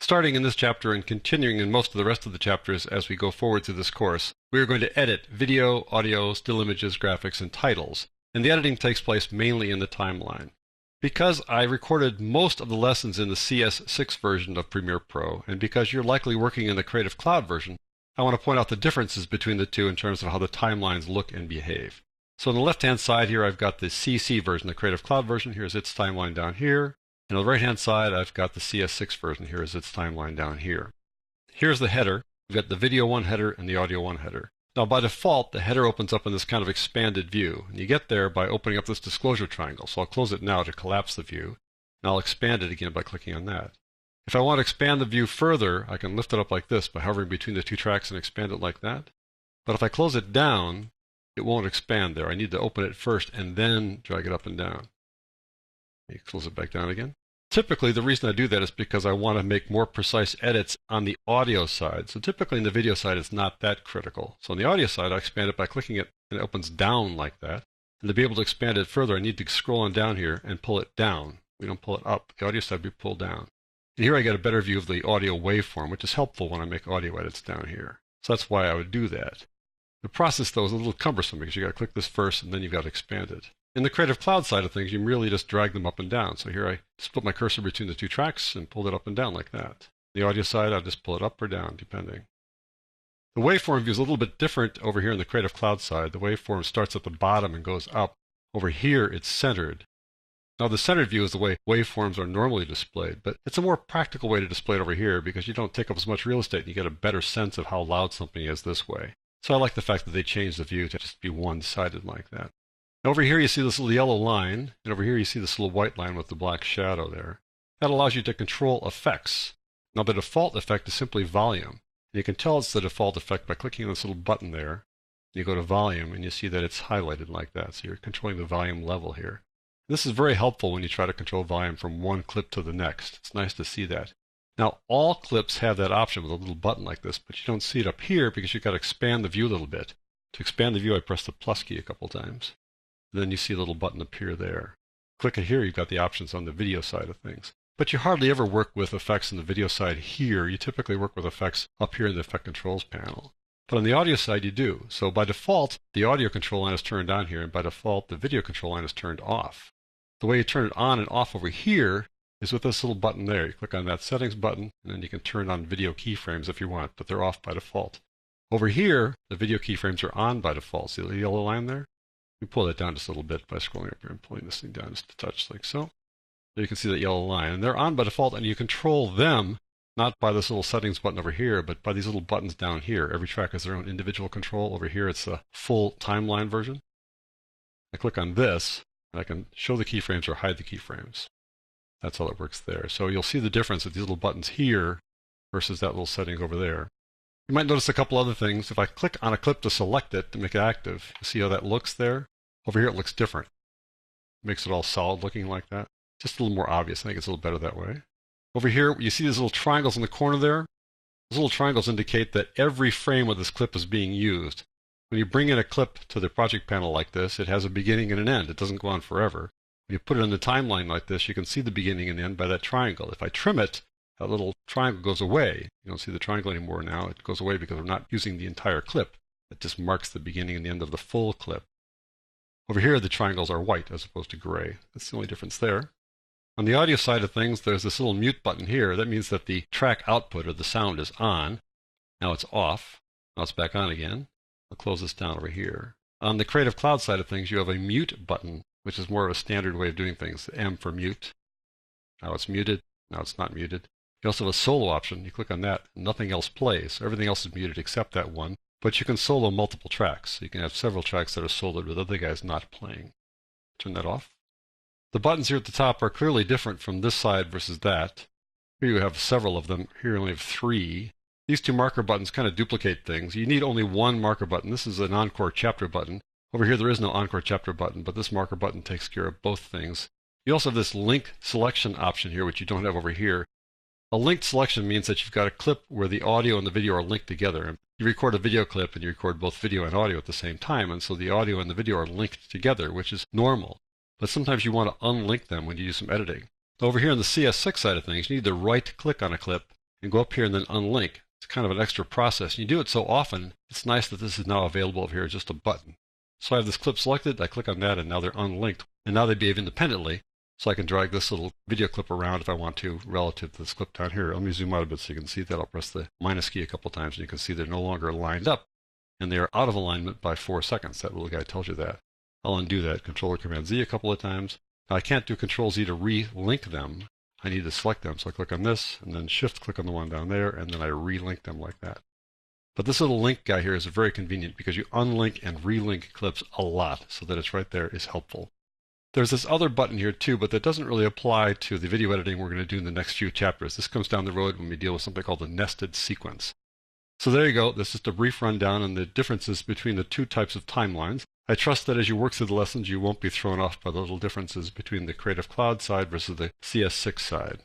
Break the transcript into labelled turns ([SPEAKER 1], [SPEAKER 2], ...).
[SPEAKER 1] Starting in this chapter and continuing in most of the rest of the chapters as we go forward through this course, we are going to edit video, audio, still images, graphics, and titles, and the editing takes place mainly in the timeline. Because I recorded most of the lessons in the CS6 version of Premiere Pro, and because you're likely working in the Creative Cloud version, I want to point out the differences between the two in terms of how the timelines look and behave. So on the left-hand side here, I've got the CC version, the Creative Cloud version. Here's its timeline down here. And on the right-hand side, I've got the CS6 version. Here is its timeline down here. Here's the header. We've got the Video 1 header and the Audio 1 header. Now, by default, the header opens up in this kind of expanded view. And you get there by opening up this disclosure triangle. So I'll close it now to collapse the view. And I'll expand it again by clicking on that. If I want to expand the view further, I can lift it up like this by hovering between the two tracks and expand it like that. But if I close it down, it won't expand there. I need to open it first and then drag it up and down. You close it back down again. Typically, the reason I do that is because I want to make more precise edits on the audio side. So typically in the video side, it's not that critical. So on the audio side, I expand it by clicking it, and it opens down like that. And to be able to expand it further, I need to scroll on down here and pull it down. We don't pull it up. The audio side, we pull down. And here I get a better view of the audio waveform, which is helpful when I make audio edits down here. So that's why I would do that. The process, though, is a little cumbersome because you've got to click this first, and then you've got to expand it. In the Creative Cloud side of things, you really just drag them up and down. So here I just put my cursor between the two tracks and pulled it up and down like that. The audio side, I'll just pull it up or down, depending. The waveform view is a little bit different over here in the Creative Cloud side. The waveform starts at the bottom and goes up. Over here, it's centered. Now, the centered view is the way waveforms are normally displayed, but it's a more practical way to display it over here because you don't take up as much real estate and you get a better sense of how loud something is this way. So I like the fact that they changed the view to just be one-sided like that. Now over here you see this little yellow line, and over here you see this little white line with the black shadow there. That allows you to control effects. Now the default effect is simply volume. And you can tell it's the default effect by clicking on this little button there. You go to volume and you see that it's highlighted like that. So you're controlling the volume level here. This is very helpful when you try to control volume from one clip to the next. It's nice to see that. Now, all clips have that option with a little button like this, but you don't see it up here because you've got to expand the view a little bit. To expand the view, I press the plus key a couple times. And then you see a little button appear there. Click it here, you've got the options on the video side of things. But you hardly ever work with effects on the video side here. You typically work with effects up here in the Effect Controls panel. But on the audio side, you do. So by default, the audio control line is turned on here, and by default, the video control line is turned off. The way you turn it on and off over here is with this little button there. You click on that settings button, and then you can turn on video keyframes if you want, but they're off by default. Over here, the video keyframes are on by default. See the yellow line there? You pull that down just a little bit by scrolling up here and pulling this thing down just a touch like so. There you can see that yellow line, and they're on by default, and you control them not by this little settings button over here, but by these little buttons down here. Every track has their own individual control. Over here, it's the full timeline version. I click on this, and I can show the keyframes or hide the keyframes. That's how it works there. So you'll see the difference of these little buttons here versus that little setting over there. You might notice a couple other things. If I click on a clip to select it to make it active, you see how that looks there? Over here it looks different. It makes it all solid looking like that. Just a little more obvious. I think it's a little better that way. Over here, you see these little triangles in the corner there? Those little triangles indicate that every frame of this clip is being used. When you bring in a clip to the project panel like this, it has a beginning and an end. It doesn't go on forever. When you put it in the timeline like this, you can see the beginning and end by that triangle. If I trim it, that little triangle goes away. You don't see the triangle anymore now. It goes away because we're not using the entire clip. It just marks the beginning and the end of the full clip. Over here, the triangles are white as opposed to gray. That's the only difference there. On the audio side of things, there's this little mute button here. That means that the track output or the sound is on. Now it's off. Now it's back on again. I'll close this down over here. On the Creative Cloud side of things, you have a mute button, which is more of a standard way of doing things. M for mute. Now it's muted. Now it's not muted. You also have a solo option. You click on that, and nothing else plays. So everything else is muted except that one. But you can solo multiple tracks. So you can have several tracks that are soloed with other guys not playing. Turn that off. The buttons here at the top are clearly different from this side versus that. Here you have several of them. Here you only have 3. These 2 marker buttons kind of duplicate things. You need only one marker button. This is an Encore Chapter button. Over here there is no Encore Chapter button, but this marker button takes care of both things. You also have this link selection option here, which you don't have over here. A linked selection means that you've got a clip where the audio and the video are linked together. You record a video clip and you record both video and audio at the same time, and so the audio and the video are linked together, which is normal. But sometimes you want to unlink them when you do some editing. Over here on the CS6 side of things, you need to right-click on a clip and go up here and then unlink. It's kind of an extra process. You do it so often, it's nice that this is now available over here as just a button. So I have this clip selected, I click on that, and now they're unlinked. And now they behave independently, so I can drag this little video clip around if I want to relative to this clip down here. Let me zoom out a bit so you can see that. I'll press the minus key a couple times, and you can see they're no longer lined up, and they are out of alignment by 4 seconds. That little guy tells you that. I'll undo that. Control or Command Z a couple of times. Now I can't do Control Z to relink them. I need to select them. So I click on this, and then Shift click on the one down there, and then I relink them like that. But this little link guy here is very convenient because you unlink and relink clips a lot, so that it's right there is helpful. There's this other button here too, but that doesn't really apply to the video editing we're going to do in the next few chapters. This comes down the road when we deal with something called the nested sequence. So there you go. This is just a brief rundown on the differences between the two types of timelines. I trust that as you work through the lessons, you won't be thrown off by the little differences between the Creative Cloud side versus the CS6 side.